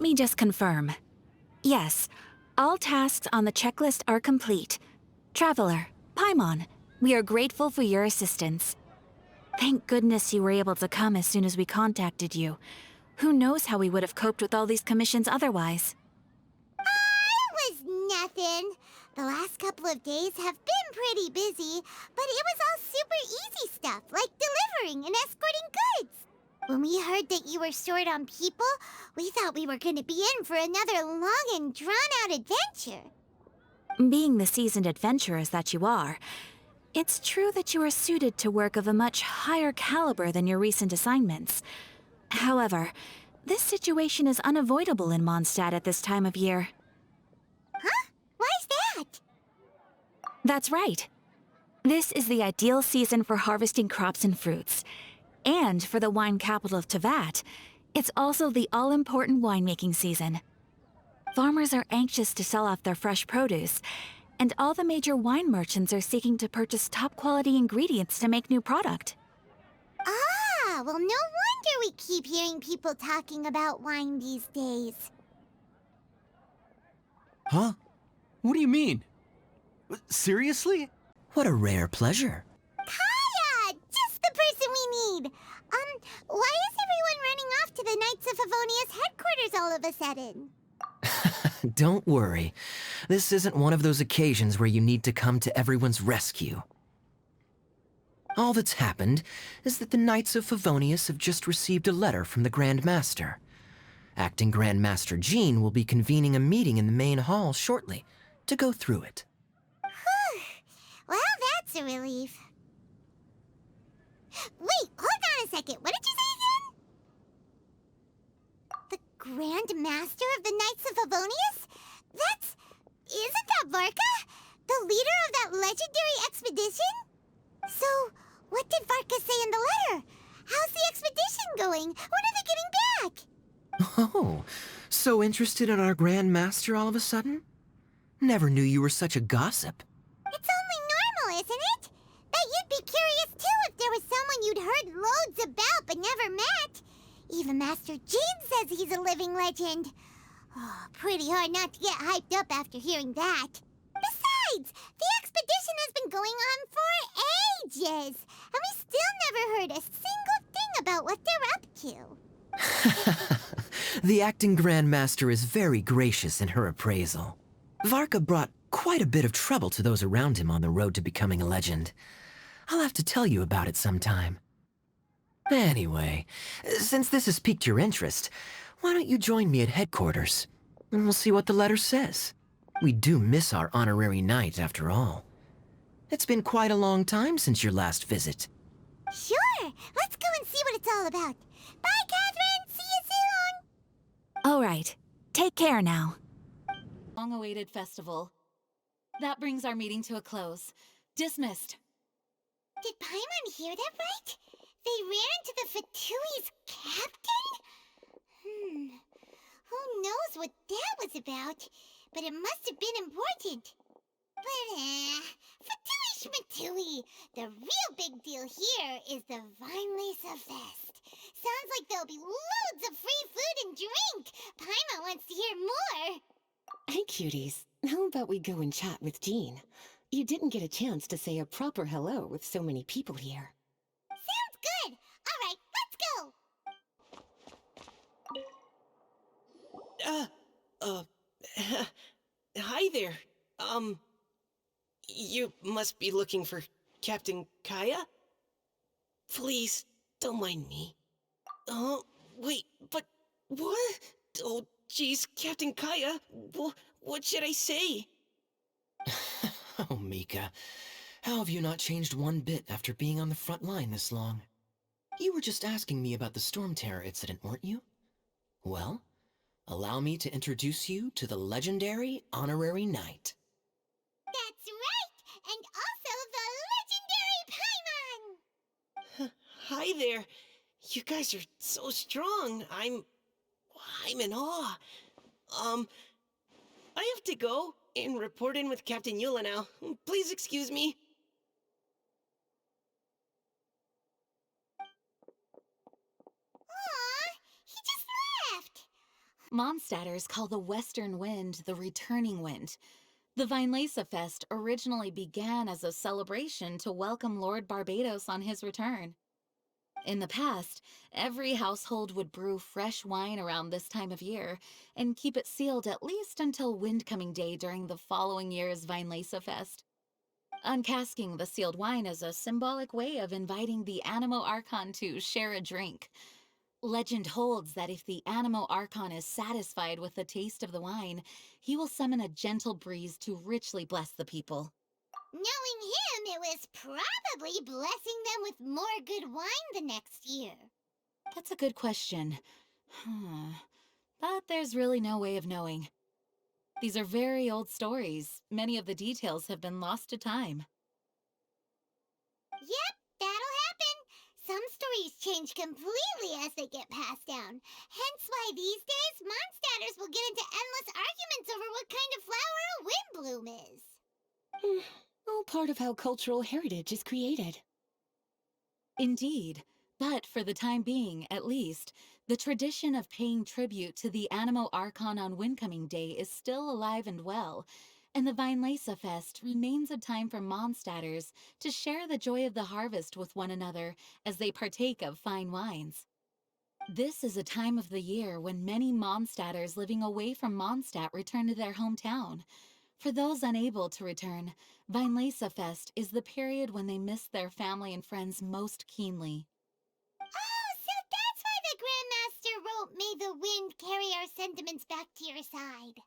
Let me just confirm. Yes, all tasks on the checklist are complete. Traveler, Paimon, we are grateful for your assistance. Thank goodness you were able to come as soon as we contacted you. Who knows how we would have coped with all these commissions otherwise? It was nothing. The last couple of days have been pretty busy, but it was all super easy stuff, like delivering and escorting goods. When we heard that you were short on people, we thought we were going to be in for another long and drawn-out adventure. Being the seasoned adventurers that you are, it's true that you are suited to work of a much higher caliber than your recent assignments. However, this situation is unavoidable in Mondstadt at this time of year. Huh? Why's that? That's right. This is the ideal season for harvesting crops and fruits. And for the wine capital of Teyvat, it's also the all-important winemaking season. Farmers are anxious to sell off their fresh produce, and all the major wine merchants are seeking to purchase top-quality ingredients to make new product. Ah, well, no wonder we keep hearing people talking about wine these days. Huh? What do you mean? Seriously? What a rare pleasure. Kaya! Just the person we need! Why is everyone running off to the Knights of Favonius headquarters all of a sudden? Don't worry. This isn't one of those occasions where you need to come to everyone's rescue. All that's happened is that the Knights of Favonius have just received a letter from the Grand Master. Acting Grand Master Jean will be convening a meeting in the main hall shortly to go through it. Whew. Well, that's a relief. Wait, hold on a second. What did you say again? The Grand Master of the Knights of Favonius? Isn't that Varka? The leader of that legendary expedition? So, what did Varka say in the letter? How's the expedition going? When are they getting back? Oh, so interested in our Grand Master all of a sudden? Never knew you were such a gossip. It's only normal, isn't it? Bet you'd be curious too if there was someone you'd heard loads about but never met. Even Master Jean says he's a living legend. Oh, pretty hard not to get hyped up after hearing that. Besides, the expedition has been going on for ages, and we still never heard a single thing about what they're up to. The acting Grand Master is very gracious in her appraisal. Varka brought quite a bit of trouble to those around him on the road to becoming a legend. I'll have to tell you about it sometime. Anyway, since this has piqued your interest, why don't you join me at headquarters, and we'll see what the letter says. We do miss our honorary knight, after all. It's been quite a long time since your last visit. Sure, let's go and see what it's all about. Bye, Catherine! See you soon! All right, take care now. Long-awaited festival. That brings our meeting to a close. Dismissed. Did Paimon hear that right? They ran into the Fatui's captain? Who knows what that was about? But it must have been important. But, Fatui Schmatui, the real big deal here is the Weinlesefest. Sounds like there'll be loads of free food and drink. Paimon wants to hear more. Hey, cuties. How about we go and chat with Jean? You didn't get a chance to say a proper hello with so many people here. Sounds good. All right, let's go. Hi there. You must be looking for Captain Kaya? Please, don't mind me. Oh, wait, but what? Oh, jeez, Captain Kaya, what should I say? Oh, Mika, how have you not changed one bit after being on the front line this long? You were just asking me about the Storm Terror incident, weren't you? Well, allow me to introduce you to the legendary Honorary Knight. That's right, and also the legendary Paimon! Hi there. You guys are so strong. I'm in awe. I have to go and report in with Captain Eula now. Please excuse me. Aw, he just left. Mondstadters call the western wind the returning wind. The Weinlesefest originally began as a celebration to welcome Lord Barbados on his return. In the past, every household would brew fresh wine around this time of year and keep it sealed at least until Windcoming Day during the following year's Weinlesefest. Uncasking the sealed wine is a symbolic way of inviting the Animo Archon to share a drink. Legend holds that if the Animo Archon is satisfied with the taste of the wine, he will summon a gentle breeze to richly bless the people. Knowing him, it was probably blessing them with more good wine the next year. That's a good question. But there's really no way of knowing. These are very old stories. Many of the details have been lost to time. Yep, that'll happen. Some stories change completely as they get passed down. Hence why these days, Mondstadters will get into endless arguments over what kind of flower a windbloom is. All part of how cultural heritage is created. Indeed, but for the time being, at least, the tradition of paying tribute to the Animo Archon on Windcoming Day is still alive and well, and the Weinlesefest remains a time for Mondstadters to share the joy of the harvest with one another as they partake of fine wines. This is a time of the year when many Mondstadters living away from Mondstadt return to their hometown. For those unable to return, Weinlesefest is the period when they miss their family and friends most keenly. Oh, so that's why the Grandmaster wrote, "May the wind carry our sentiments back to your side."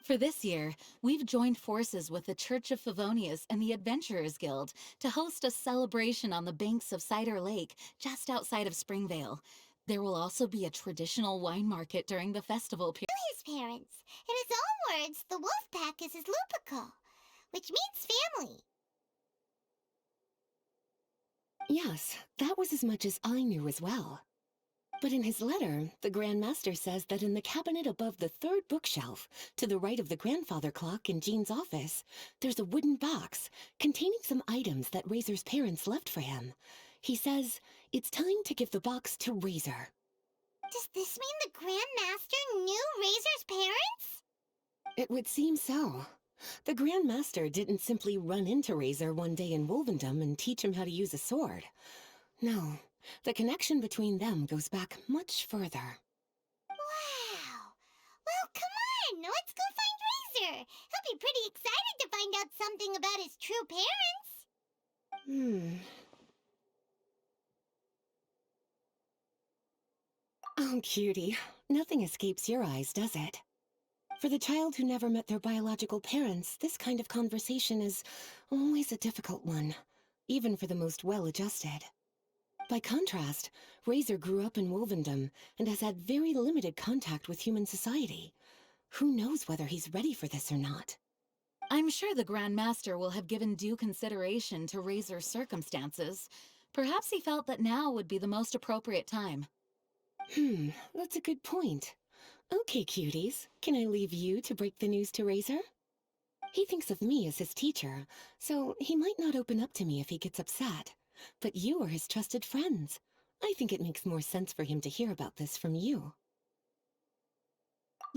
For this year, we've joined forces with the Church of Favonius and the Adventurers Guild to host a celebration on the banks of Cider Lake, just outside of Springvale. There will also be a traditional wine market during the festival period. His parents. In his own words, the wolf pack is his lupical, which means family. Yes, that was as much as I knew as well. But in his letter, the Grand Master says that in the cabinet above the third bookshelf, to the right of the grandfather clock in Jean's office, there's a wooden box containing some items that Razor's parents left for him. He says it's time to give the box to Razor. Does this mean the Grandmaster knew Razor's parents? It would seem so. The Grand Master didn't simply run into Razor one day in Wolvendom and teach him how to use a sword. No, the connection between them goes back much further. Wow. Well, come on, let's go find Razor. He'll be pretty excited to find out something about his true parents. Oh, cutie. Nothing escapes your eyes, does it? For the child who never met their biological parents, this kind of conversation is always a difficult one, even for the most well-adjusted. By contrast, Razor grew up in Wolvendom and has had very limited contact with human society. Who knows whether he's ready for this or not? I'm sure the Grand Master will have given due consideration to Razor's circumstances. Perhaps he felt that now would be the most appropriate time. That's a good point. Okay, cuties, can I leave you to break the news to Razor? He thinks of me as his teacher, so he might not open up to me if he gets upset. But you are his trusted friends. I think it makes more sense for him to hear about this from you.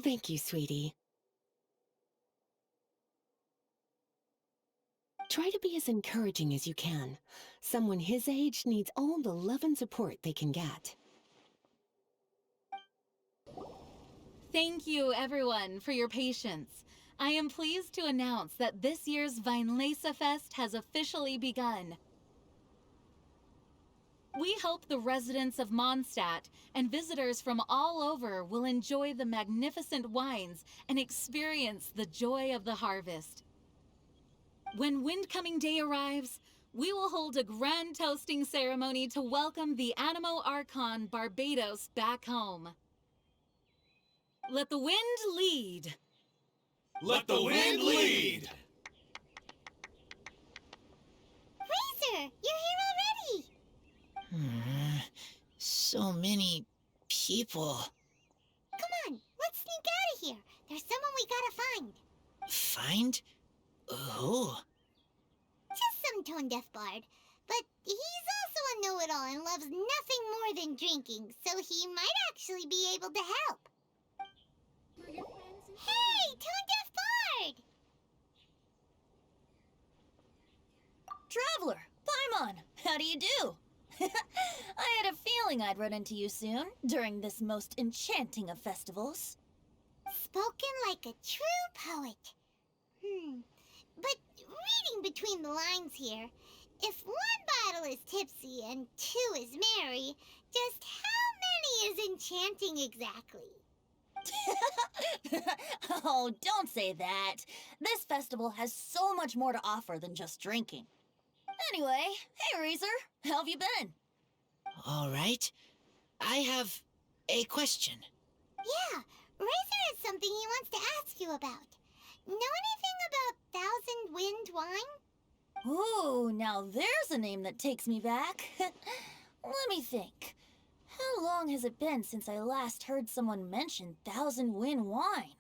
Thank you, sweetie. Try to be as encouraging as you can. Someone his age needs all the love and support they can get. Thank you, everyone, for your patience. I am pleased to announce that this year's Weinlesefest has officially begun. We hope the residents of Mondstadt and visitors from all over will enjoy the magnificent wines and experience the joy of the harvest. When Windcoming Day arrives, we will hold a grand toasting ceremony to welcome the Animo Archon Barbados back home. Let the wind lead. Let the wind lead! Razor, you're here already. So many people. Come on, let's sneak out of here. There's someone we gotta find. Find? Who? Just some tone-deaf bard. But he's also a know-it-all and loves nothing more than drinking, so he might actually be able to help. Hey, Tone Deaf Bard! Traveler, Paimon, how do you do? I had a feeling I'd run into you soon, during this most enchanting of festivals. Spoken like a true poet. But reading between the lines here, if one bottle is tipsy and two is merry, just how many is enchanting exactly? Oh, don't say that. This festival has so much more to offer than just drinking. Anyway, hey Razor, how have you been? All right. I have a question. Yeah, Razor has something he wants to ask you about. Know anything about Thousand Wind wine? Ooh, now there's a name that takes me back. Let me think. How long has it been since I last heard someone mention Thousand Wind wine?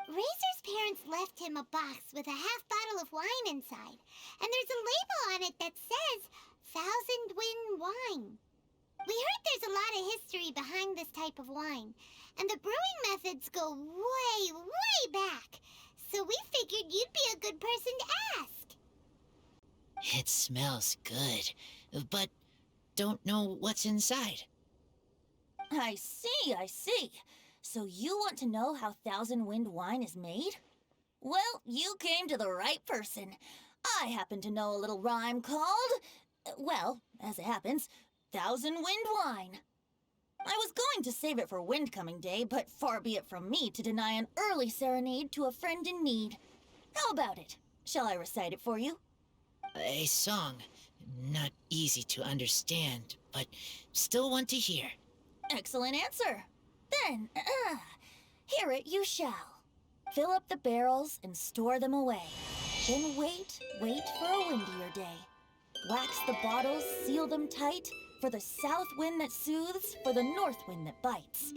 Razor's parents left him a box with a half bottle of wine inside, and there's a label on it that says Thousand Wind wine. We heard there's a lot of history behind this type of wine, and the brewing methods go way, way back, so we figured you'd be a good person to ask. It smells good, but don't know what's inside. I see, I see. So you want to know how Thousand Wind wine is made? Well, you came to the right person. I happen to know a little rhyme called, well, as it happens, Thousand Wind wine. I was going to save it for Windcoming Day, but far be it from me to deny an early serenade to a friend in need. How about it? Shall I recite it for you? A song. Not easy to understand, but still want to hear. Excellent answer. Then, hear it you shall. Fill up the barrels and store them away. Then wait for a windier day. Wax the bottles, seal them tight, for the south wind that soothes, for the north wind that bites.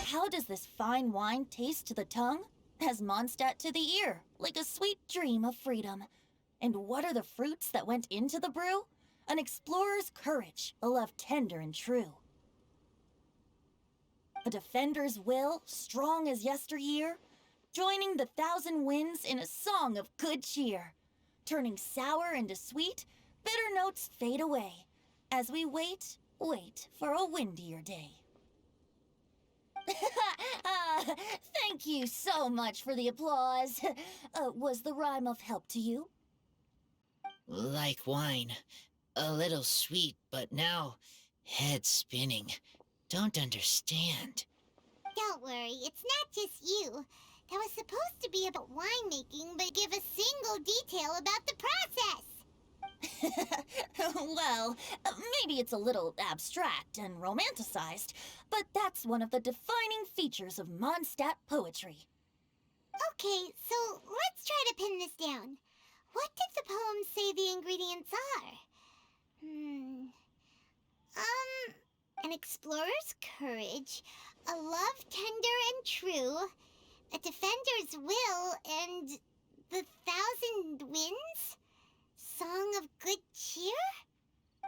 How does this fine wine taste to the tongue? As Mondstadt to the ear, like a sweet dream of freedom. And what are the fruits that went into the brew? An explorer's courage, a love tender and true. A defender's will, strong as yesteryear, joining the thousand winds in a song of good cheer. Turning sour into sweet, bitter notes fade away, as we wait for a windier day. Thank you so much for the applause. Was the rhyme of help to you? Like wine. A little sweet, but now head spinning. Don't understand. Don't worry, it's not just you. That was supposed to be about winemaking, but give a single detail about the process. Well, maybe it's a little abstract and romanticized, but that's one of the defining features of Mondstadt poetry. Okay, so let's try to pin this down. What did the poem say the ingredients are? An explorer's courage, a love tender and true, a defender's will, and the thousand winds? Song of good cheer?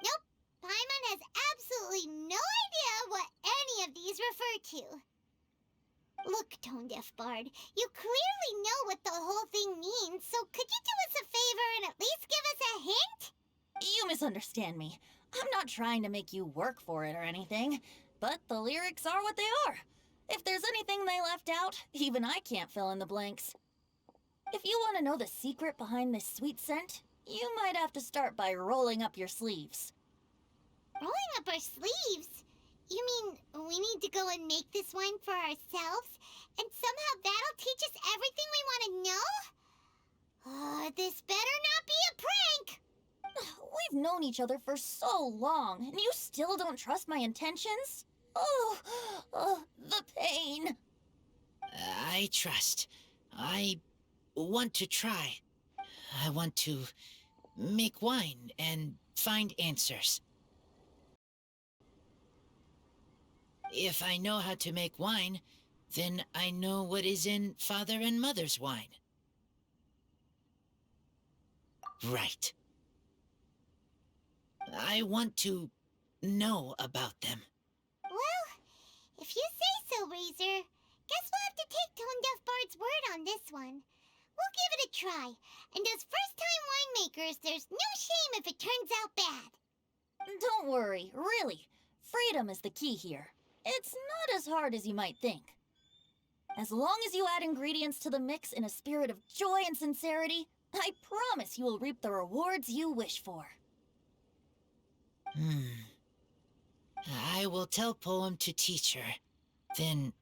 Nope, Paimon has absolutely no idea what any of these refer to. Look, Tone Deaf Bard, you clearly know what the whole thing means, so could you do us a favor and at least give us a hint? You misunderstand me. I'm not trying to make you work for it or anything, but the lyrics are what they are. If there's anything they left out, even I can't fill in the blanks. If you want to know the secret behind this sweet scent, you might have to start by rolling up your sleeves. Rolling up our sleeves? You mean we need to go and make this wine for ourselves, and somehow that'll teach us everything we want to know? This better not be a prank! We've known each other for so long, and you still don't trust my intentions? Oh, the pain. I trust. I want to try. I want to make wine and find answers. If I know how to make wine, then I know what is in Father and Mother's wine. Right. I want to know about them. Well, if you say so, Razor, Guess we'll have to take Tone Deaf Bard's word on this one. We'll give it a try, and as first-time winemakers, there's no shame if it turns out bad. Don't worry, really. Freedom is the key here. It's not as hard as you might think. As long as you add ingredients to the mix in a spirit of joy and sincerity, I promise you will reap the rewards you wish for. I will tell Poem to teacher. Then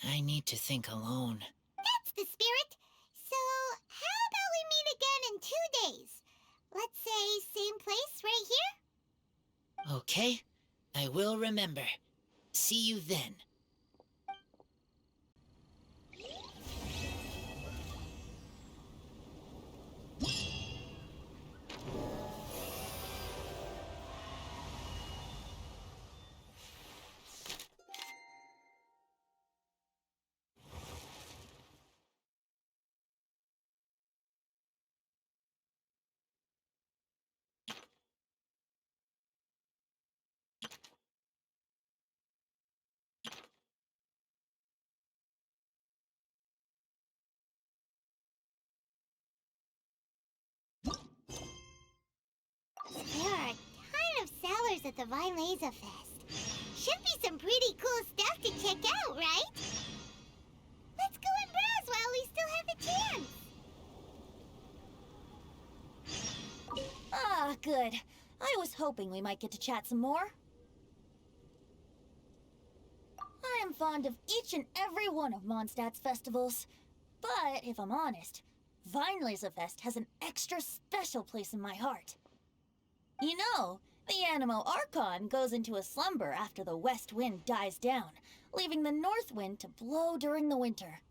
I need to think alone. That's the spirit. So, how about we meet again in 2 days? Let's say same place right here? Okay, I will remember. See you then. There are a ton of sellers at the Weinlesefest. Should be some pretty cool stuff to check out, right? Let's go and browse while we still have the chance. Ah, good. I was hoping we might get to chat some more. I am fond of each and every one of Mondstadt's festivals. But, if I'm honest, Weinlesefest has an extra special place in my heart. You know, the Animo Archon goes into a slumber after the west wind dies down, leaving the north wind to blow during the winter.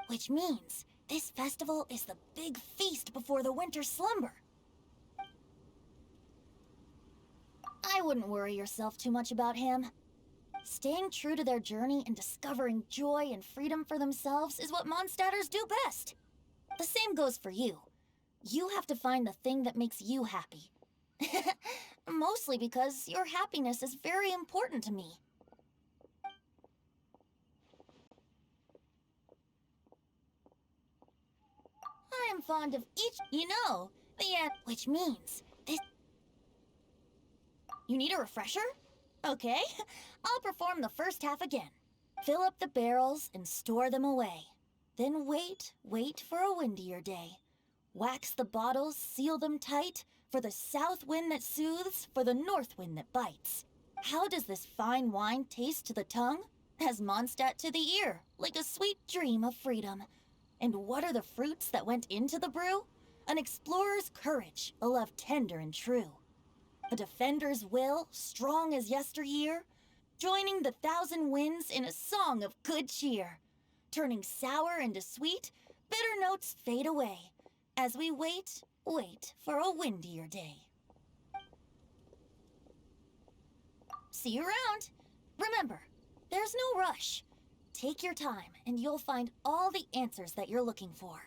Which means this festival is the big feast before the winter slumber. I wouldn't worry yourself too much about him. Staying true to their journey and discovering joy and freedom for themselves is what Mondstadters do best. The same goes for you. You have to find the thing that makes you happy. Mostly because your happiness is very important to me. I am fond of each, you know, which means this. You need a refresher? Okay, I'll perform the first half again. Fill up the barrels and store them away. Then wait for a windier day. Wax the bottles, seal them tight, for the south wind that soothes, for the north wind that bites. How does this fine wine taste to the tongue? As Mondstadt to the ear, like a sweet dream of freedom. And what are the fruits that went into the brew? An explorer's courage, a love tender and true. A defender's will, strong as yesteryear, joining the thousand winds in a song of good cheer. Turning sour into sweet, bitter notes fade away, as we wait for a windier day. See you around. Remember, there's no rush. Take your time, and you'll find all the answers that you're looking for.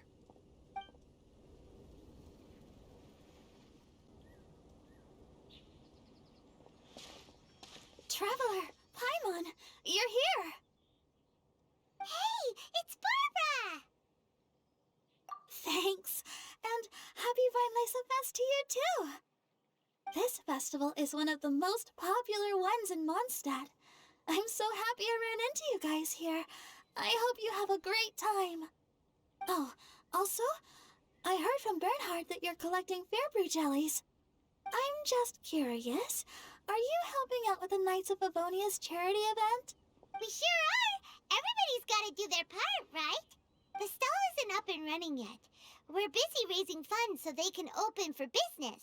Traveler, Paimon, you're here! Hey, it's Barbara! Thanks, and happy Weinlesefest to you too! This festival is one of the most popular ones in Mondstadt. I'm so happy I ran into you guys here. I hope you have a great time. Oh, also, I heard from Bernhard that you're collecting Fairbrew jellies. I'm just curious, are you helping out with the Knights of Favonia's charity event? We sure are! Everybody's gotta do their part, right? The stall isn't up and running yet. We're busy raising funds so they can open for business.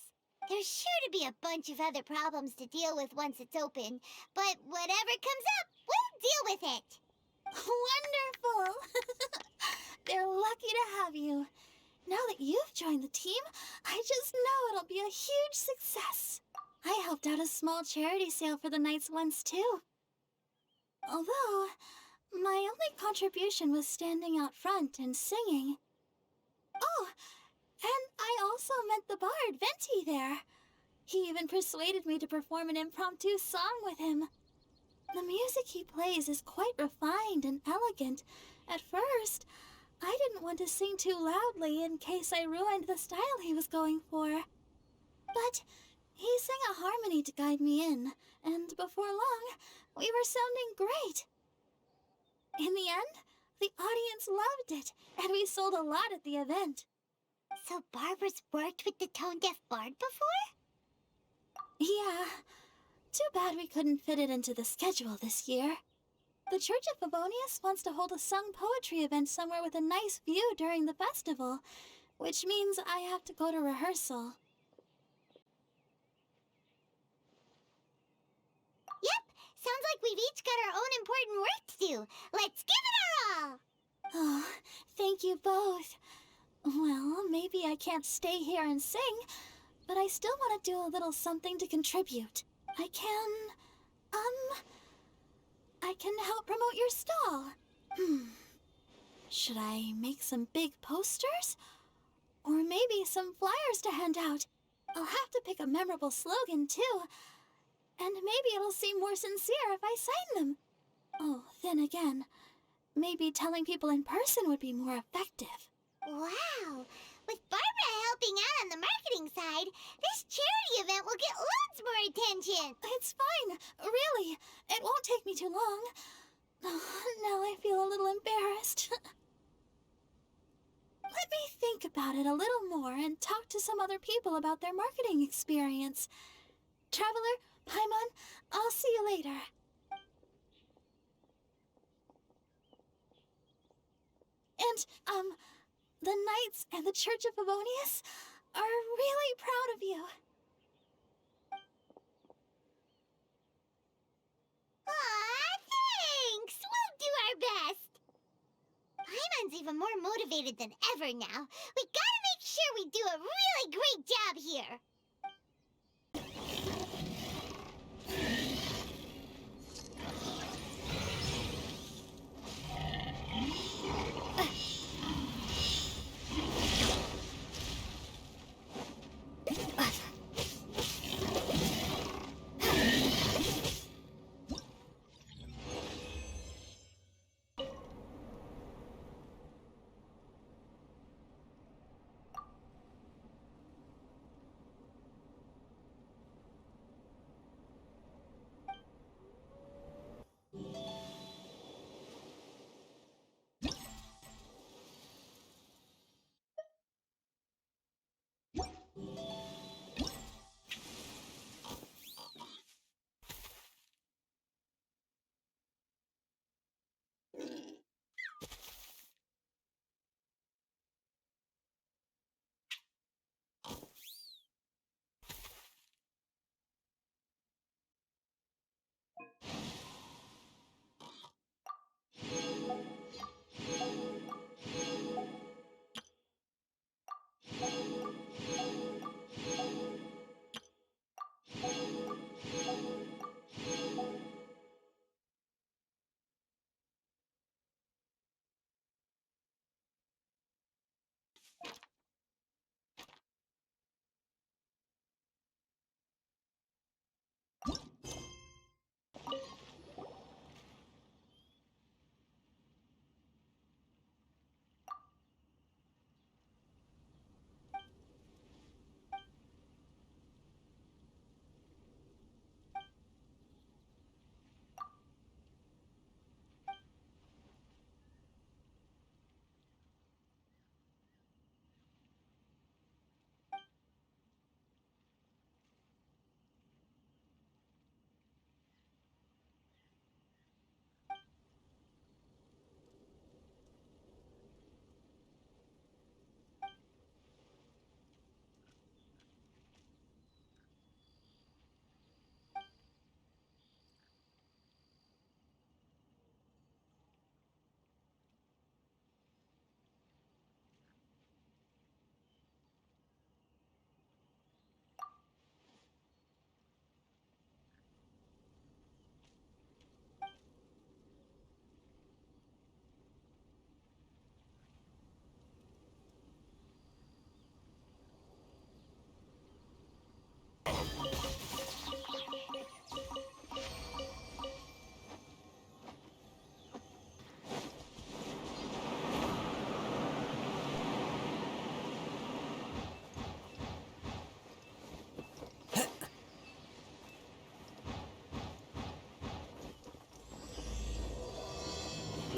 There's sure to be a bunch of other problems to deal with once it's open, but whatever comes up, we'll deal with it. Wonderful! They're lucky to have you. Now that you've joined the team, I just know it'll be a huge success. I helped out a small charity sale for the Knights once too. Although, my only contribution was standing out front and singing. Oh, and I also met the bard, Venti, there. He even persuaded me to perform an impromptu song with him. The music he plays is quite refined and elegant. At first, I didn't want to sing too loudly in case I ruined the style he was going for. But he sang a harmony to guide me in, and before long, we were sounding great. In the end, the audience loved it, and we sold a lot at the event. So Barbara's worked with the tone-deaf bard before? Yeah. Too bad we couldn't fit it into the schedule this year. The Church of Favonius wants to hold a sung poetry event somewhere with a nice view during the festival, which means I have to go to rehearsal. Yep, sounds like we've each got our own important work to do. Let's give it our all! Oh, thank you both. Well, maybe I can't stay here and sing, but I still want to do a little something to contribute. I can help promote your stall. Should I make some big posters? Or maybe some flyers to hand out? I'll have to pick a memorable slogan, too. And maybe it'll seem more sincere if I sign them. Oh, then again, maybe telling people in person would be more effective. Wow! With Barbara helping out on the marketing side, this charity event will get loads more attention! It's fine, really. It won't take me too long. Oh, now I feel a little embarrassed. Let me think about it a little more and talk to some other people about their marketing experience. Traveler, Paimon, I'll see you later. And, the Knights and the Church of Favonius are really proud of you. Aw, thanks! We'll do our best! Paimon's even more motivated than ever now. We gotta make sure we do a really great job here!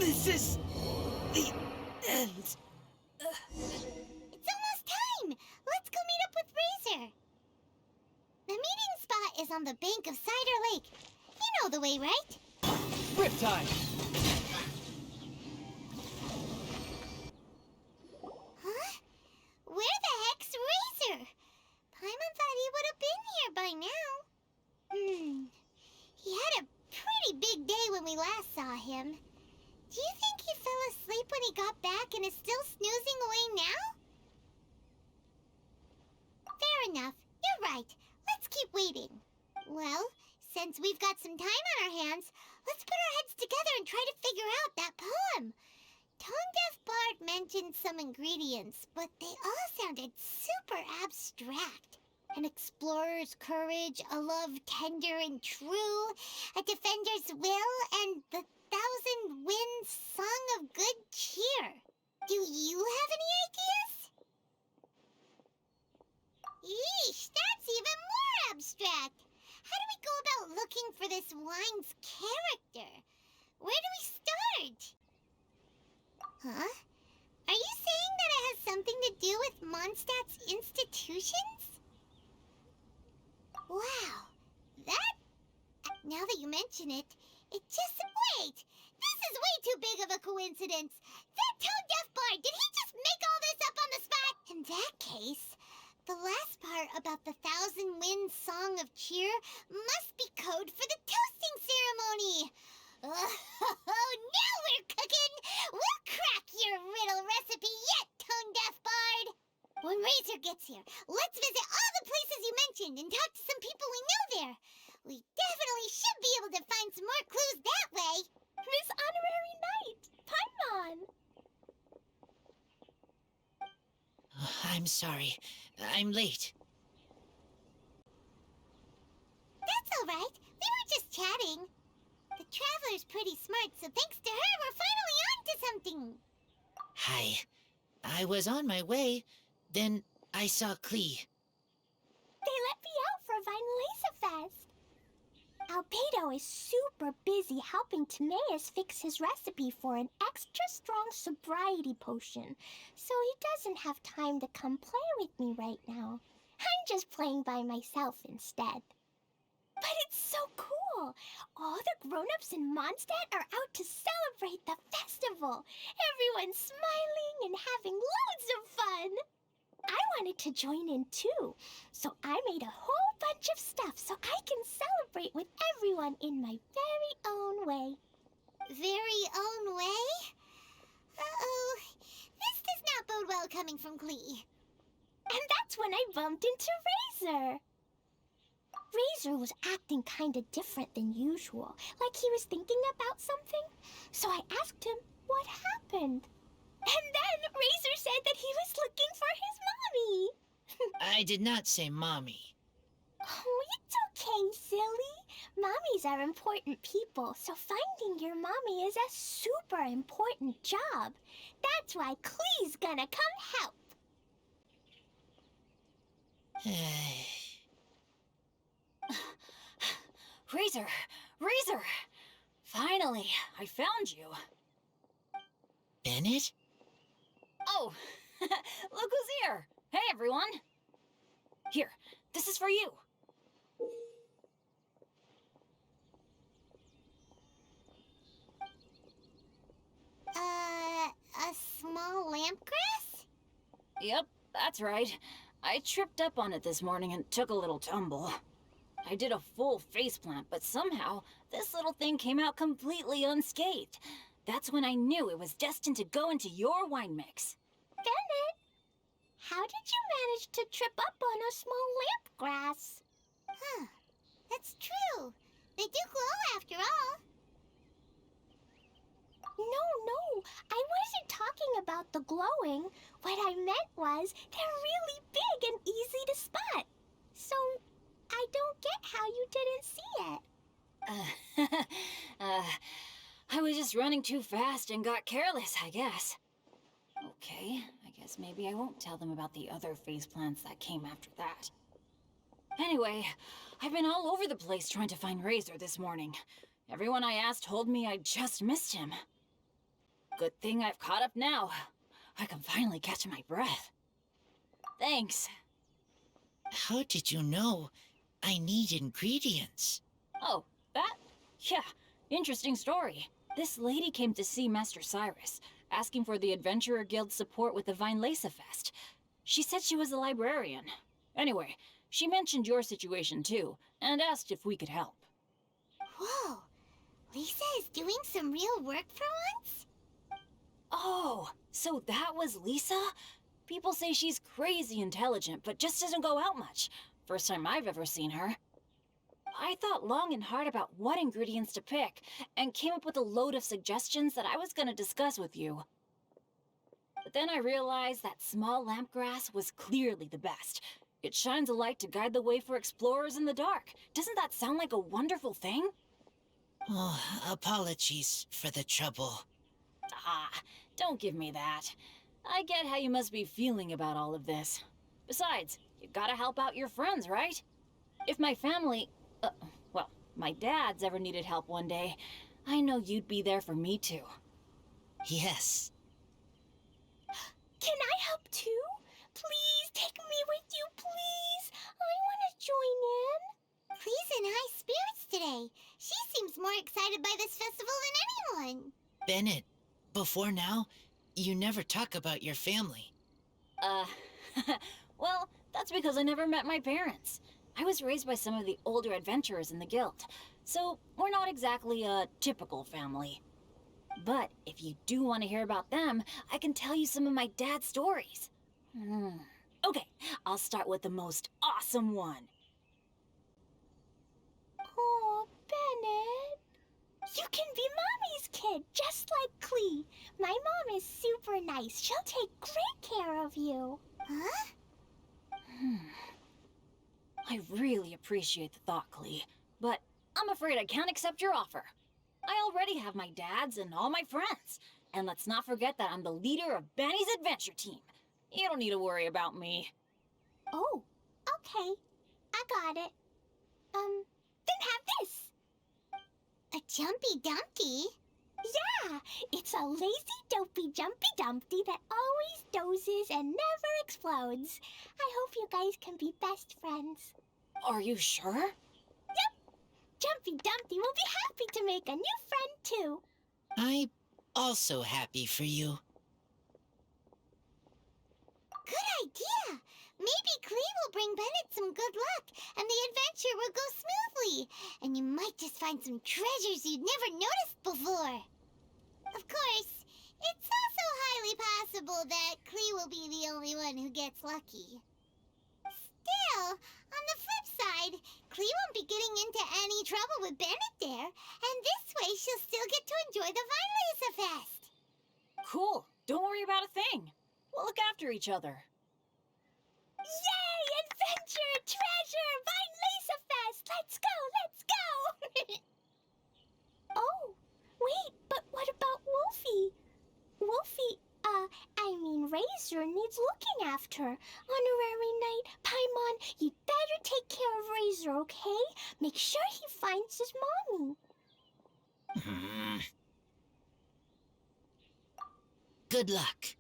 This is the end. It's almost time! Let's go meet up with Razor. The meeting spot is on the bank of Cider Lake. You know the way, right? Riptide! Huh? Where the heck's Razor? Paimon thought he would have been here by now. He had a pretty big day when we last saw him. Do you think he fell asleep when he got back and is still snoozing away now? Fair enough. You're right. Let's keep waiting. Well, since we've got some time on our hands, let's put our heads together and try to figure out that poem. Tone Deaf Bard mentioned some ingredients, but they all sounded super abstract. An explorer's courage, a love tender and true, a defender's will, and the thousand winds song of good cheer. Do you have any ideas? Yeesh, that's even more abstract. How do we go about looking for this wine's character? Where do we start? Huh? Are you saying that it has something to do with Mondstadt's institutions? Wow, that... Now that you mention it, it just... Wait! This is way too big of a coincidence! That Tone Deaf Bard, did he just make all this up on the spot? In that case, the last part about the Thousand Winds Song of Cheer must be code for the toasting ceremony! Oh, now we're cooking! We'll crack your riddle recipe yet, Tone Deaf Bard! When Razor gets here, let's visit all the places you mentioned and talk to some people we know there. We definitely should be able to find some more clues that way. Miss Honorary Knight, Paimon! I'm sorry. I'm late. That's all right. We were just chatting. The Traveler's pretty smart, so thanks to her, we're finally on to something. Hi. I was on my way. Then I saw Klee. They let me out for Weinlesefest. Albedo is super busy helping Timaeus fix his recipe for an extra strong sobriety potion, so he doesn't have time to come play with me right now. I'm just playing by myself instead. But it's so cool! All the grown-ups in Mondstadt are out to celebrate the festival. Everyone's smiling and having loads of fun. I wanted to join in too, so I made a whole bunch of stuff so I can celebrate with everyone in my very own way. Very own way? Uh-oh. This does not bode well coming from Klee. And that's when I bumped into Razor. Razor was acting kinda different than usual, like he was thinking about something. So I asked him what happened. And then Razor said that he was looking for his mommy. I did not say mommy. Oh, it's okay, silly. Mommies are important people, so finding your mommy is a super important job. That's why Klee's gonna come help. Razor! Razor! Finally, I found you. Bennett? Oh, look who's here! Hey, everyone! Here, this is for you. A small lampgrass? Yep, that's right. I tripped up on it this morning and took a little tumble. I did a full faceplant, but somehow this little thing came out completely unscathed. That's when I knew it was destined to go into your wine mix. Bennett, how did you manage to trip up on a small lampgrass? Huh. That's true. They do glow after all. No, I wasn't talking about the glowing. What I meant was they're really big and easy to spot. So, I don't get how you didn't see it. I was just running too fast and got careless, I guess. Okay, I guess maybe I won't tell them about the other faceplants that came after that. Anyway, I've been all over the place trying to find Razor this morning. Everyone I asked told me I just missed him. Good thing I've caught up now. I can finally catch my breath. Thanks. How did you know I need ingredients? Oh, that? Yeah, interesting story. This lady came to see Master Cyrus, asking for the Adventurer Guild's support with the Weinlesefest. She said she was a librarian. Anyway, she mentioned your situation too, and asked if we could help. Whoa, Lisa is doing some real work for once? Oh, so that was Lisa? People say she's crazy intelligent, but just doesn't go out much. First time I've ever seen her. I thought long and hard about what ingredients to pick, and came up with a load of suggestions that I was gonna discuss with you. But then I realized that small lampgrass was clearly the best. It shines a light to guide the way for explorers in the dark. Doesn't that sound like a wonderful thing? Oh, apologies for the trouble. Ah, don't give me that. I get how you must be feeling about all of this. Besides, you gotta help out your friends, right? If my family, well, my dad's ever needed help one day, I know you'd be there for me too. Yes. Can I help too? Please take me with you, please. I want to join in. Clee's in high spirits today. She seems more excited by this festival than anyone. Bennett, before now, you never talk about your family. Well, that's because I never met my parents. I was raised by some of the older adventurers in the guild, so we're not exactly a typical family. But if you do want to hear about them, I can tell you some of my dad's stories. Okay, I'll start with the most awesome one. Oh, Bennett. You can be Mommy's kid, just like Clee. My mom is super nice. She'll take great care of you. Huh? I really appreciate the thought, Clee, but I'm afraid I can't accept your offer. I already have my dad's and all my friends. And let's not forget that I'm the leader of Benny's adventure team. You don't need to worry about me. Oh, okay. I got it. Then have this. A jumpy dumpty? Yeah, it's a lazy, dopey, jumpy dumpty that always dozes and never explodes. I hope you guys can be best friends. Are you sure? Yep. Jumpy Dumpty will be happy to make a new friend too. I'm also happy for you. Good idea. Maybe Clee will bring Bennett some good luck, and the adventure will go smoothly. And you might just find some treasures you'd never noticed before. Of course, it's also highly possible that Clee will be the only one who gets lucky. Still, on the flip side, Clee won't be getting into any trouble with Bennett there, and this way she'll still get to enjoy the Weinlesefest. Cool. Don't worry about a thing. We'll look after each other. Yay! Adventure! Treasure! Weinlesefest! Let's go! Let's go! Oh, wait, but what about Wolfie? Wolfie, Razor needs looking after. Honorary Knight, Paimon, you'd better take care of Razor, okay? Make sure he finds his mommy. Good luck.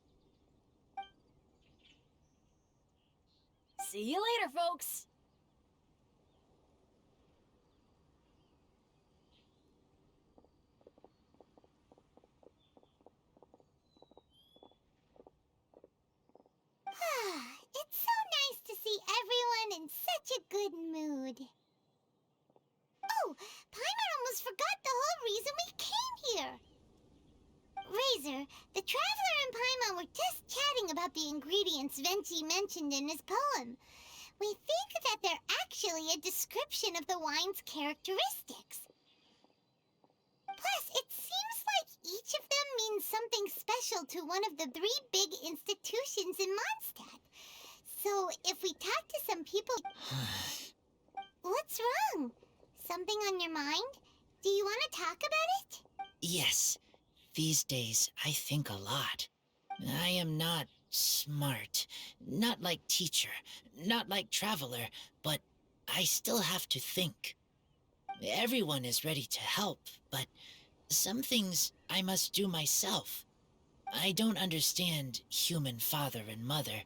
See you later, folks. It's so nice to see everyone in such a good mood. Oh, Paimon almost forgot the whole reason we came here. Razor, the Traveler and Paimon were just chatting about the ingredients Venchi mentioned in his poem. We think that they're actually a description of the wine's characteristics. Plus, it seems like each of them means something special to one of the 3 big institutions in Mondstadt. So, if we talk to some people... What's wrong? Something on your mind? Do you want to talk about it? Yes, these days I think a lot. I am not smart, not like teacher, not like traveler, but I still have to think. Everyone is ready to help, but some things I must do myself. I don't understand human father and mother,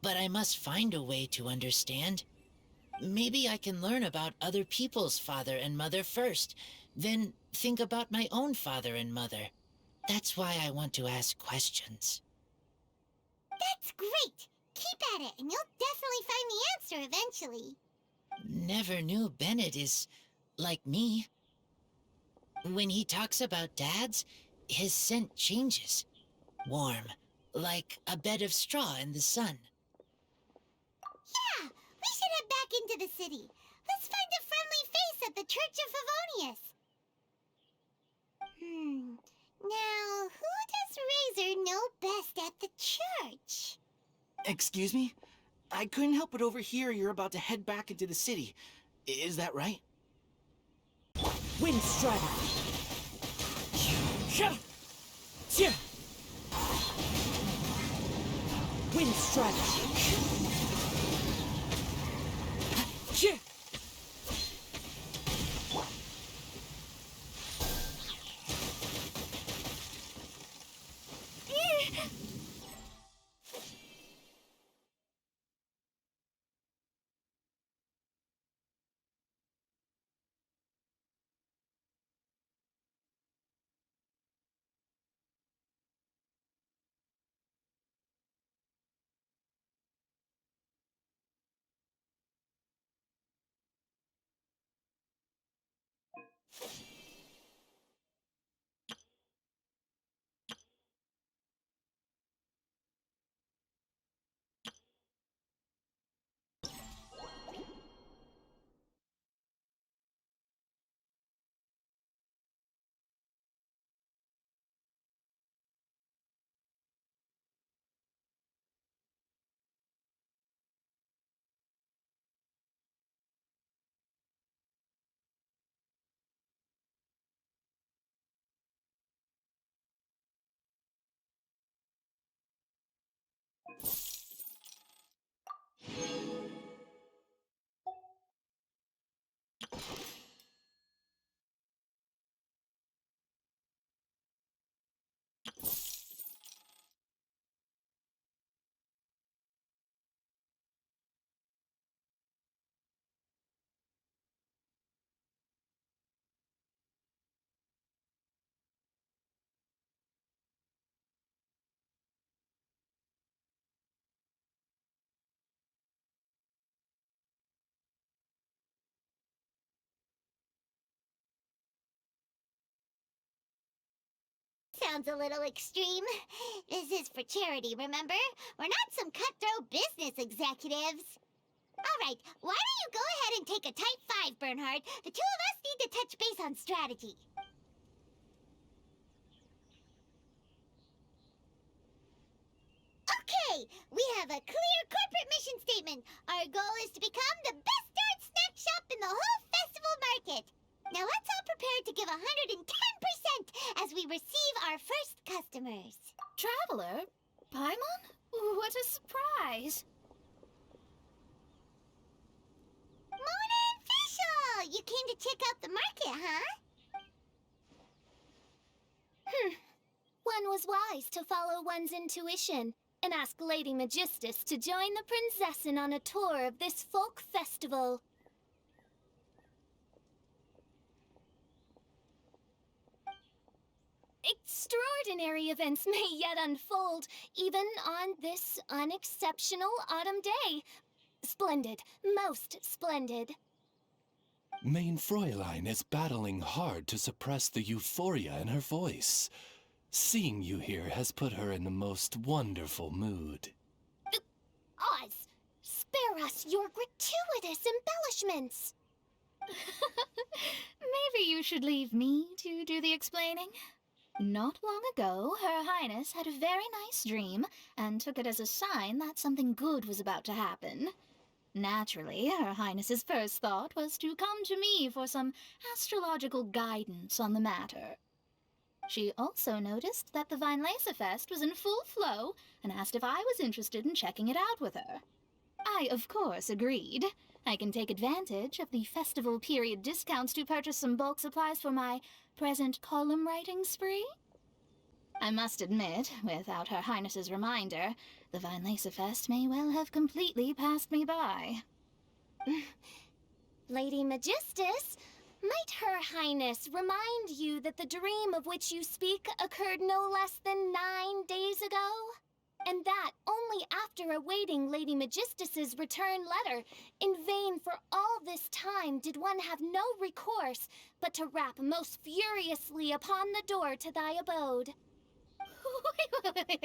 but I must find a way to understand. Maybe I can learn about other people's father and mother first, then think about my own father and mother. That's why I want to ask questions. That's great! Keep at it, and you'll definitely find the answer eventually. Never knew Bennett is like me. When he talks about dads, his scent changes. Warm, like a bed of straw in the sun. Yeah, we should head back into the city. Let's find a friendly face at the Church of Favonius. Now, who does Razor know best at the church? Excuse me? I couldn't help but overhear you're about to head back into the city. Is that right? Wind Strider! Wind Strider! Sounds a little extreme. This is for charity, remember? We're not some cutthroat business executives. All right, why don't you go ahead and take a type 5, Bernhard? The two of us need to touch base on strategy. Okay, we have a clear corporate mission statement. Our goal is to become the best darn snack shop in the whole festival market. Now let's all prepare to give 110% as we receive our first customers. Traveler? Paimon? What a surprise! Mona and Fischl! You came to check out the market, huh? One was wise to follow one's intuition and ask Lady Magistus to join the Prinzessin on a tour of this folk festival. Extraordinary events may yet unfold, even on this unexceptional autumn day. Splendid, most splendid. Mein Fräulein is battling hard to suppress the euphoria in her voice. Seeing you here has put her in the most wonderful mood. Oz, spare us your gratuitous embellishments. Maybe you should leave me to do the explaining. Not long ago, Her Highness had a very nice dream and took it as a sign that something good was about to happen. Naturally, Her Highness's first thought was to come to me for some astrological guidance on the matter. She also noticed that the Weinlesefest was in full flow and asked if I was interested in checking it out with her. I, of course, agreed. I can take advantage of the festival period discounts to purchase some bulk supplies for my present column writing spree. I must admit, without Her Highness's reminder, the Weinlesefest may well have completely passed me by. Lady Magistus, might Her Highness remind you that the dream of which you speak occurred no less than 9 days ago? And that only after awaiting Lady Magistus's return letter, in vain for all this time did one have no recourse but to rap most furiously upon the door to thy abode.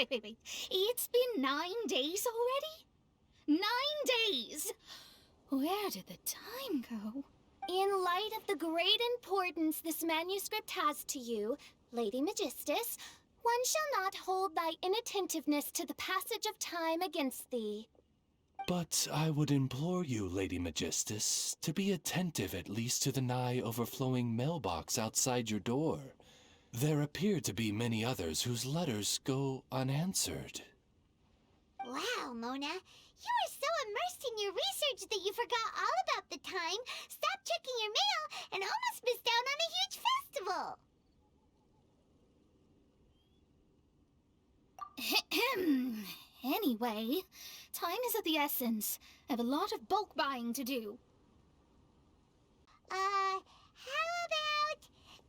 Wait. It's been 9 days already? 9 days! Where did the time go? In light of the great importance this manuscript has to you, Lady Magistus, one shall not hold thy inattentiveness to the passage of time against thee. But I would implore you, Lady Magistus, to be attentive at least to the nigh overflowing mailbox outside your door. There appear to be many others whose letters go unanswered. Wow, Mona, you are so immersed in your research that you forgot all about the time, stopped checking your mail, and almost missed out on a huge festival. Anyway, time is of the essence. I have a lot of bulk buying to do. How about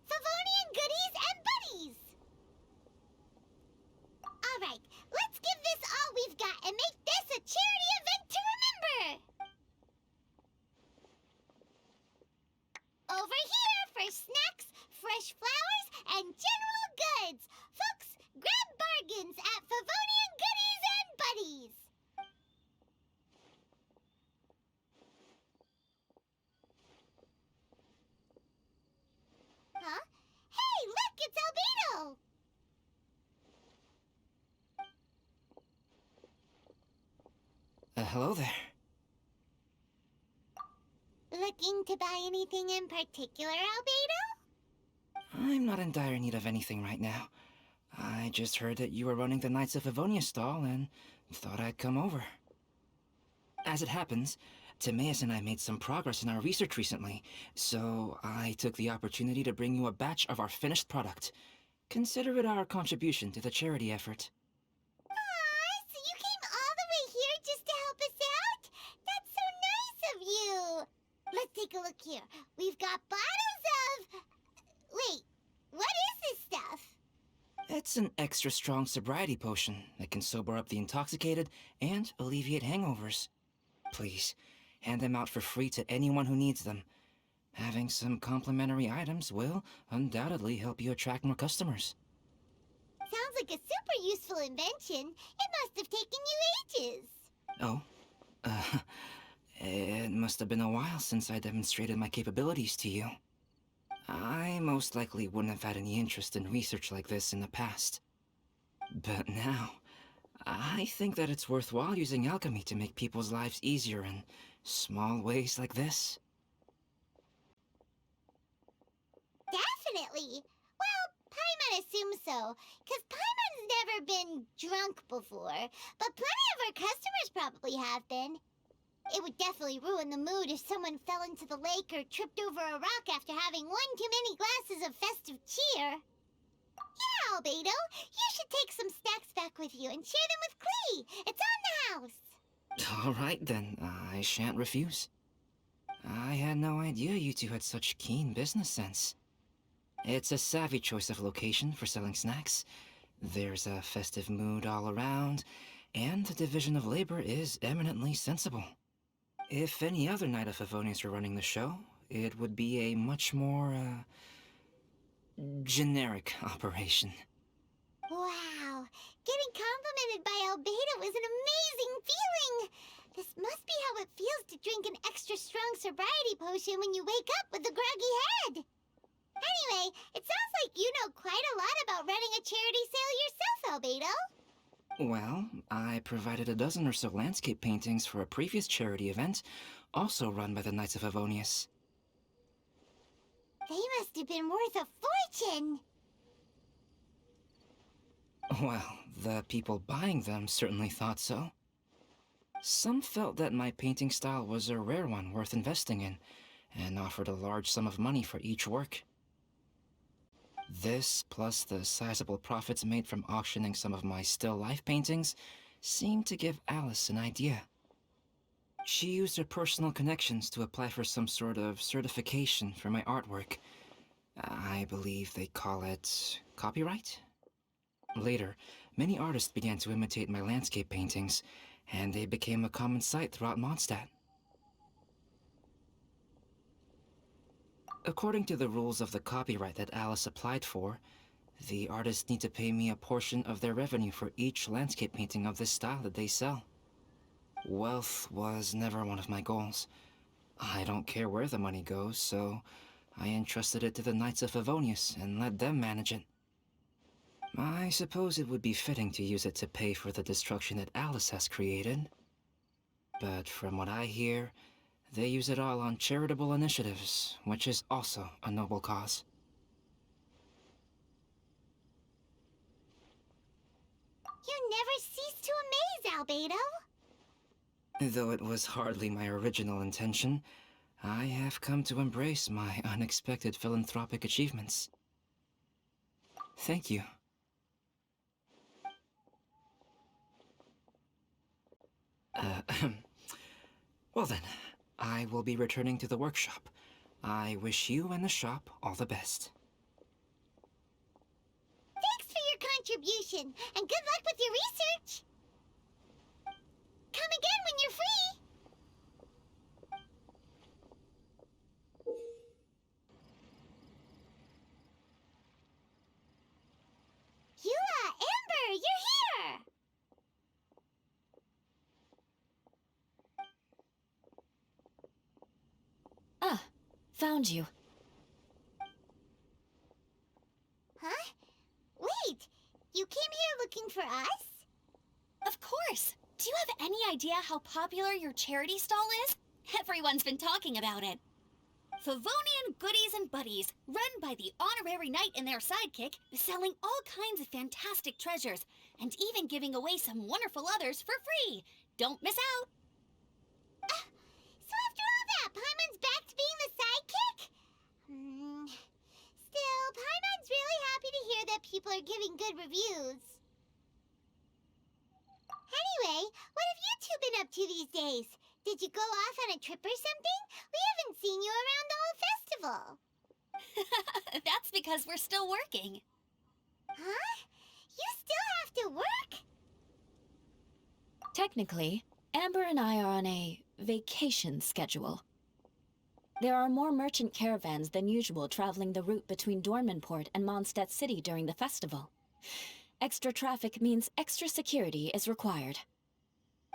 Favonian goodies and buddies? Alright, let's give this all we've got and make this a charity event to remember! Over here for snacks, fresh flowers, and general goods! Folks, grab bargains at Favonian goodies and buddies! Huh? Hey, look, it's Albedo! Hello there. Looking to buy anything in particular, Albedo? I'm not in dire need of anything right now. I just heard that you were running the Knights of Avonia stall and thought I'd come over. As it happens, Timaeus and I made some progress in our research recently, so I took the opportunity to bring you a batch of our finished product. Consider it our contribution to the charity effort. Aw, so you came all the way here just to help us out? That's so nice of you! Let's take a look here. We've got bottles of... Wait, what is this stuff? It's an extra strong sobriety potion that can sober up the intoxicated and alleviate hangovers. Please, hand them out for free to anyone who needs them. Having some complimentary items will undoubtedly help you attract more customers. Sounds like a super useful invention. It must have taken you ages. Oh, it must have been a while since I demonstrated my capabilities to you. I most likely wouldn't have had any interest in research like this in the past. But now, I think that it's worthwhile using alchemy to make people's lives easier in small ways like this. Definitely. Well, Paimon assumes so, because Paimon's never been drunk before, but plenty of our customers probably have been. It would definitely ruin the mood if someone fell into the lake or tripped over a rock after having one too many glasses of festive cheer. Yeah, Albedo, you should take some snacks back with you and share them with Klee. It's on the house. All right then, I shan't refuse. I had no idea you two had such keen business sense. It's a savvy choice of location for selling snacks. There's a festive mood all around, and the division of labor is eminently sensible. If any other Knight of Favonius were running the show, it would be a much more, generic operation. Wow, getting complimented by Albedo is an amazing feeling. This must be how it feels to drink an extra strong sobriety potion when you wake up with a groggy head. Anyway, it sounds like you know quite a lot about running a charity sale yourself, Albedo. Well, I provided a dozen or so landscape paintings for a previous charity event, also run by the Knights of Favonius. They must have been worth a fortune. Well, the people buying them certainly thought so. Some felt that my painting style was a rare one worth investing in, and offered a large sum of money for each work. This, plus the sizable profits made from auctioning some of my still life paintings, seemed to give Alice an idea. She used her personal connections to apply for some sort of certification for my artwork. I believe they call it copyright? Later, many artists began to imitate my landscape paintings, and they became a common sight throughout Mondstadt. According to the rules of the copyright that Alice applied for, the artists need to pay me a portion of their revenue for each landscape painting of this style that they sell. Wealth was never one of my goals. I don't care where the money goes, so I entrusted it to the Knights of Favonius and let them manage it. I suppose it would be fitting to use it to pay for the destruction that Alice has created. But from what I hear, they use it all on charitable initiatives, which is also a noble cause. You never cease to amaze, Albedo. Though it was hardly my original intention, I have come to embrace my unexpected philanthropic achievements. Thank you. Well then, I will be returning to the workshop. I wish you and the shop all the best. Thanks for your contribution, and good luck with your research. Come again when you're free. Amber, you're here! Ah, found you. Huh? Wait, you came here looking for us? Of course! Do you have any idea how popular your charity stall is? Everyone's been talking about it. Favonian Goodies and Buddies, run by the honorary knight and their sidekick, selling all kinds of fantastic treasures, and even giving away some wonderful others for free. Don't miss out! So after all that, Paimon's back to being the sidekick? Still, Paimon's really happy to hear that people are giving good reviews. Anyway, what have you two been up to these days? Did you go off on a trip or something? We haven't seen you around the whole festival. That's because we're still working. Huh? You still have to work? Technically, Amber and I are on a vacation schedule. There are more merchant caravans than usual traveling the route between Dormanport and Mondstadt City during the festival. Extra traffic means extra security is required.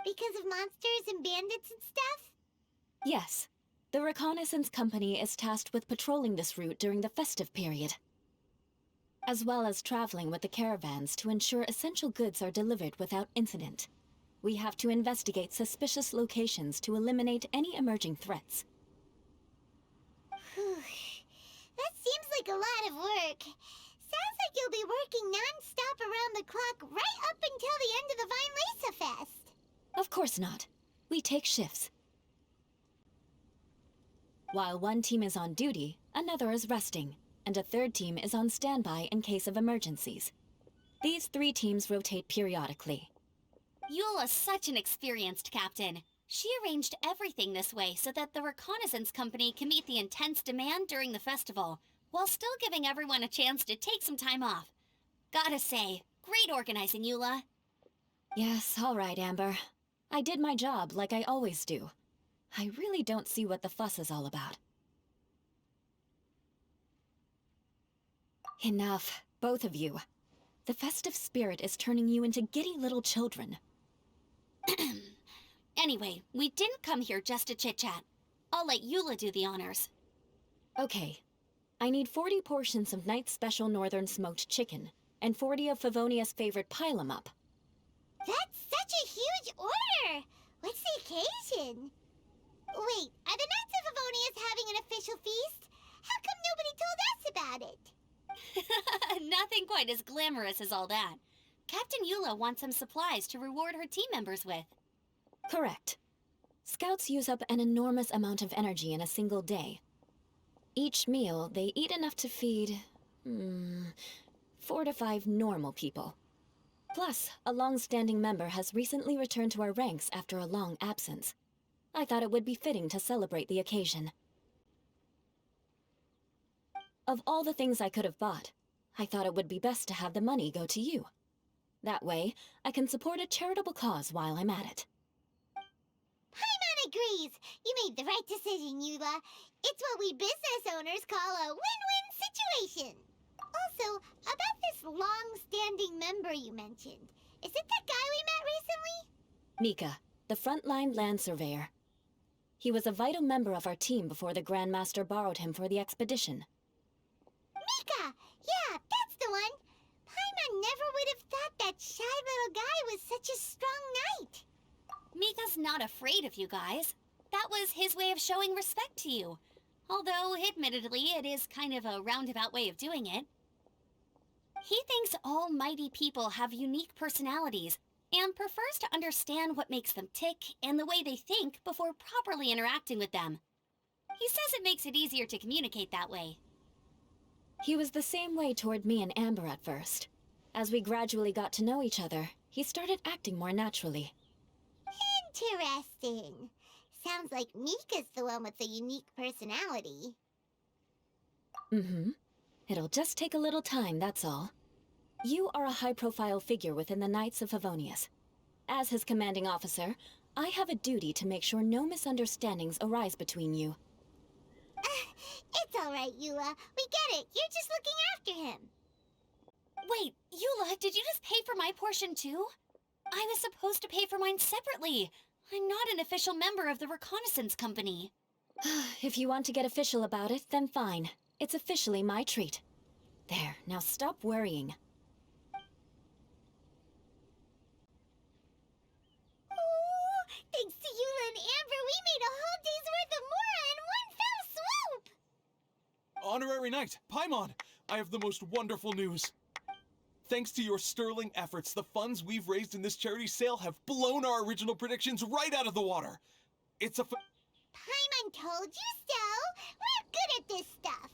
Because of monsters and bandits and stuff? Yes. The reconnaissance company is tasked with patrolling this route during the festive period, as well as traveling with the caravans to ensure essential goods are delivered without incident. We have to investigate suspicious locations to eliminate any emerging threats. That seems like a lot of work. Sounds like you'll be working non-stop around the clock right up until the end of the Weinlesefest. Of course not. We take shifts. While one team is on duty, another is resting, and a third team is on standby in case of emergencies. These 3 teams rotate periodically. Eula's such an experienced captain. She arranged everything this way so that the reconnaissance company can meet the intense demand during the festival, while still giving everyone a chance to take some time off. Gotta say, great organizing, Eula. Yes, all right, Amber. I did my job like I always do. I really don't see what the fuss is all about. Enough, both of you. The festive spirit is turning you into giddy little children. Anyway, we didn't come here just to chit-chat. I'll let Eula do the honors. Okay. I need 40 portions of Knight's Special Northern Smoked Chicken, and 40 of Favonia's favorite pile-em-up. That's such a huge order! What's the occasion? Wait, are the Knights of Favonius having an official feast? How come nobody told us about it? Nothing quite as glamorous as all that. Captain Eula wants some supplies to reward her team members with. Correct. Scouts use up an enormous amount of energy in a single day. Each meal, they eat enough to feed 4 to 5 normal people. Plus, a long-standing member has recently returned to our ranks after a long absence. I thought it would be fitting to celebrate the occasion. Of all the things I could have bought, I thought it would be best to have the money go to you. That way, I can support a charitable cause while I'm at it. Paimon agrees. You made the right decision, Eula. It's what we business owners call a win-win situation. Also, about this long-standing member you mentioned, is it the guy we met recently? Mika, the frontline land surveyor. He was a vital member of our team before the Grandmaster borrowed him for the expedition. Mika! Yeah, that's the one! Paimon never would have thought that shy little guy was such a strong knight. Mika's not afraid of you guys. That was his way of showing respect to you. Although, admittedly, it is kind of a roundabout way of doing it. He thinks all mighty people have unique personalities and prefers to understand what makes them tick and the way they think before properly interacting with them. He says it makes it easier to communicate that way. He was the same way toward me and Amber at first. As we gradually got to know each other, he started acting more naturally. Interesting. Sounds like Mika's the one with the unique personality. It'll just take a little time, that's all. You are a high-profile figure within the Knights of Favonius. As his commanding officer, I have a duty to make sure no misunderstandings arise between you. It's all right, Eula. We get it. You're just looking after him. Wait, Eula, did you just pay for my portion too? I was supposed to pay for mine separately. I'm not an official member of the reconnaissance company. If you want to get official about it, then fine. It's officially my treat. There, now stop worrying. Oh, thanks to Eula and Amber, we made a whole day's worth of Mora in one fell swoop! Honorary Knight, Paimon, I have the most wonderful news. Thanks to your sterling efforts, the funds we've raised in this charity sale have blown our original predictions right out of the water. It's a Paimon told you so. We're good at this stuff.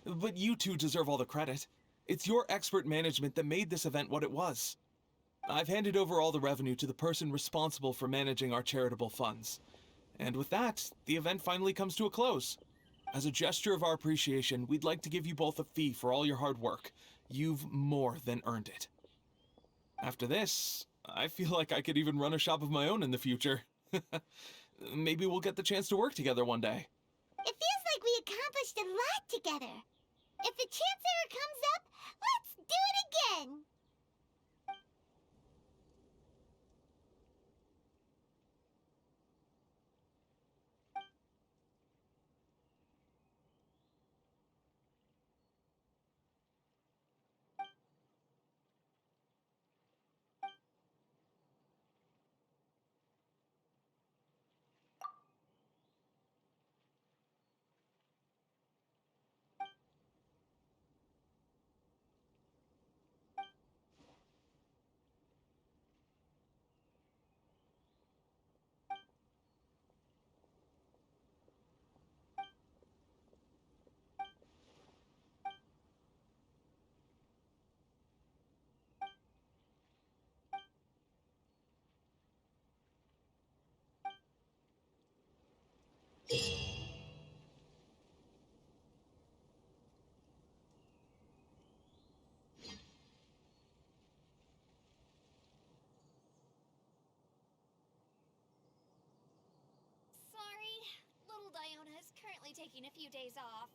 But you two deserve all the credit. It's your expert management that made this event what it was. I've handed over all the revenue to the person responsible for managing our charitable funds. And with that, the event finally comes to a close. As a gesture of our appreciation, we'd like to give you both a fee for all your hard work. You've more than earned it. After this, I feel like I could even run a shop of my own in the future. Maybe we'll get the chance to work together one day. It feels like we accomplished a lot together. If the chance ever comes up, let's do it again. Sorry, little Diona is currently taking a few days off.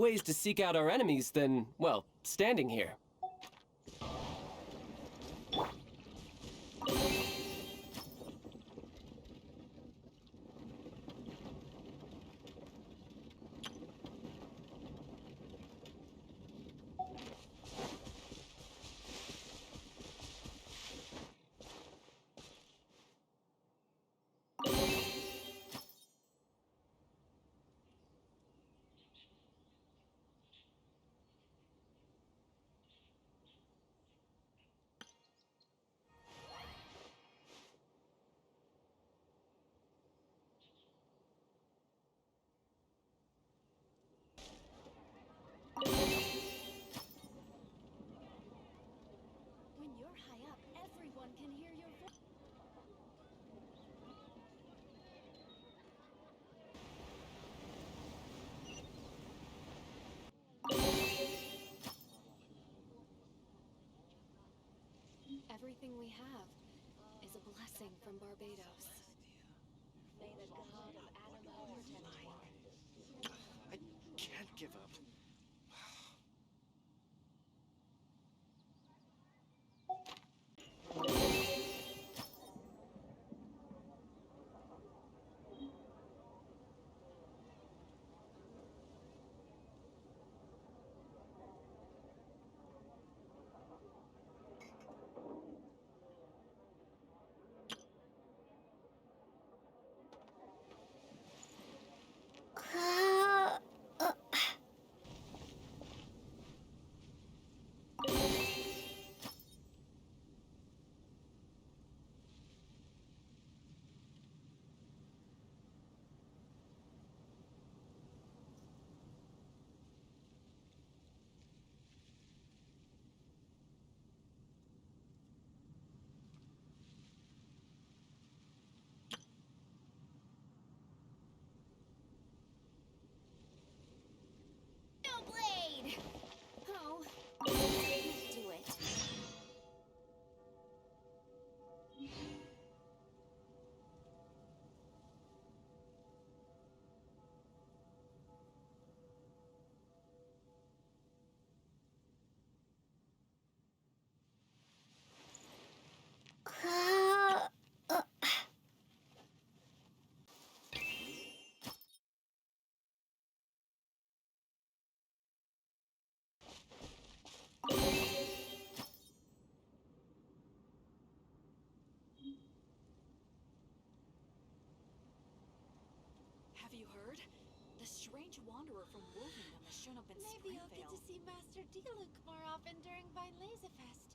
ways to seek out our enemies than, well, standing here. When you're high up, everyone can hear your voice. Everything we have is a blessing from Barbados. May the god of Anima protect you. I can't give up. No blade! Oh, do it. Have you heard? The strange wanderer from Wolverhampton has shown up in Maybe I'll get Springvale. to see Master Diluc more often during Weinlesefest.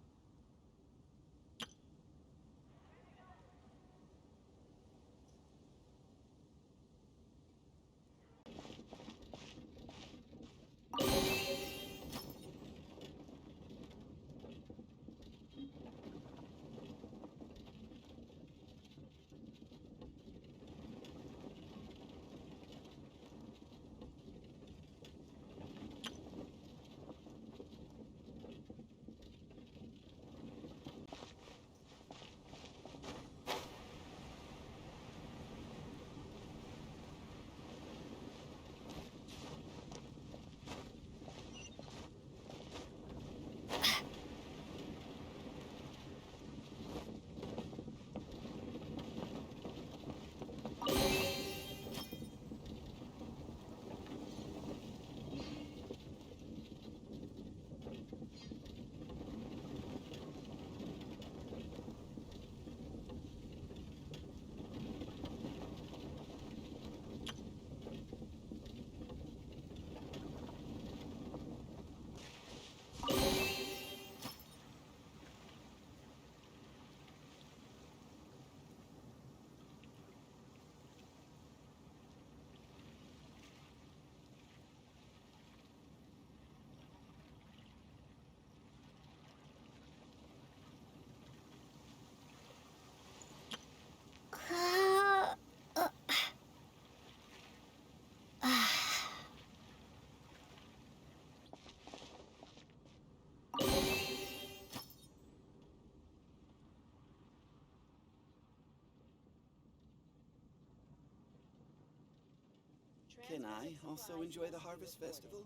Can I also enjoy the Harvest Festival?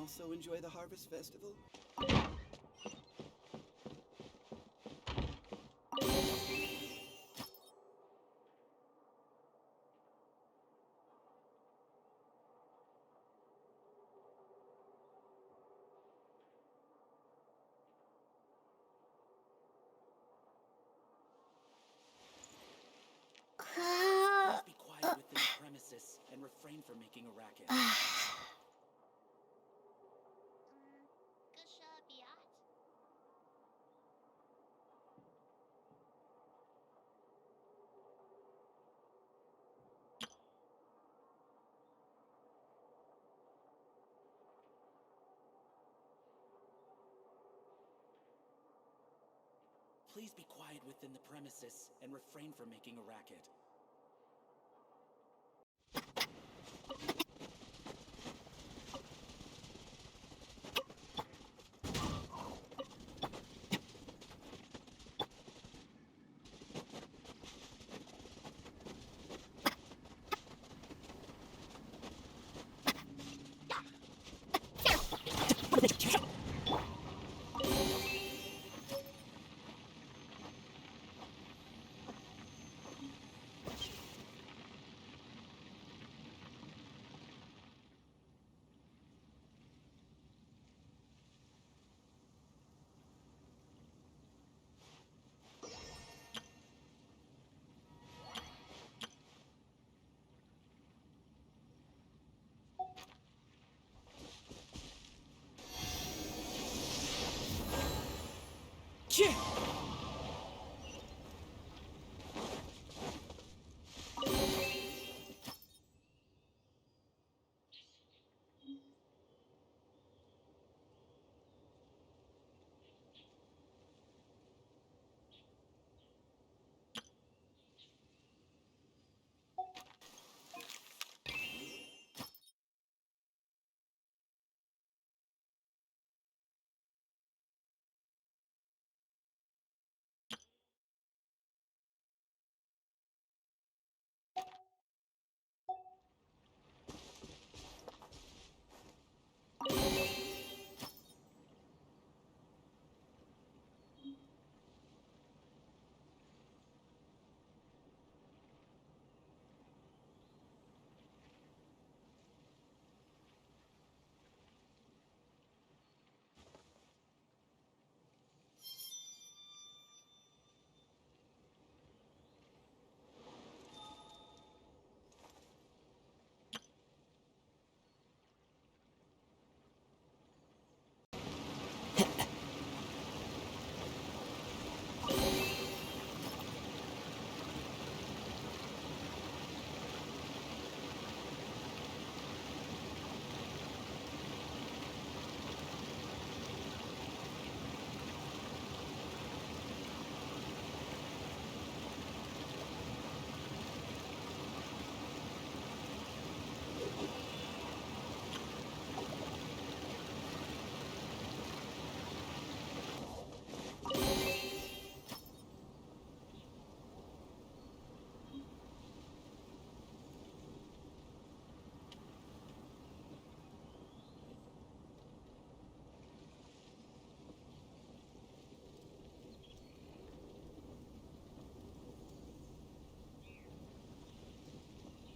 also enjoy the Harvest Festival? Please be quiet within the premises and refrain from making a racket. Please be quiet within the premises and refrain from making a racket.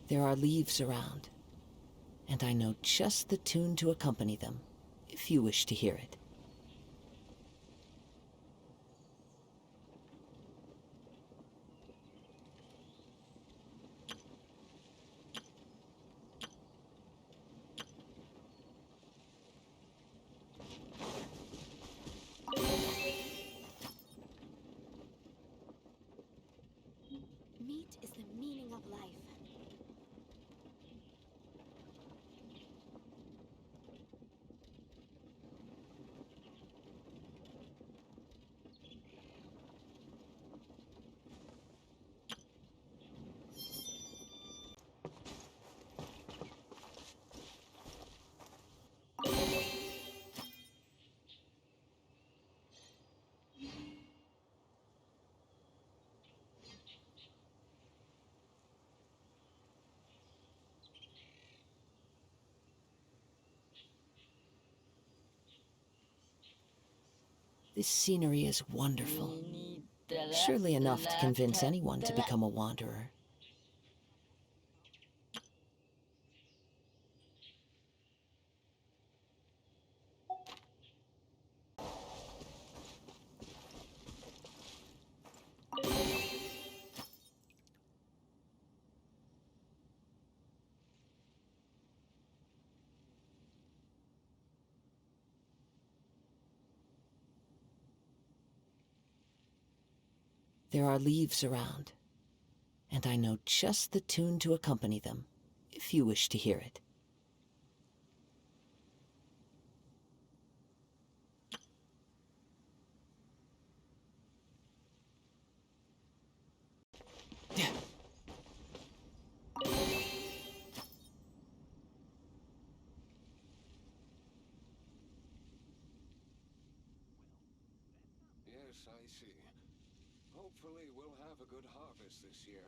There are leaves around, and I know just the tune to accompany them, if you wish to hear it. Meat is the meaning of life. This scenery is wonderful. Surely enough to convince anyone to become a wanderer. There are leaves around, and I know just the tune to accompany them, if you wish to hear it. Yes, I see. Hopefully we'll have a good harvest this year.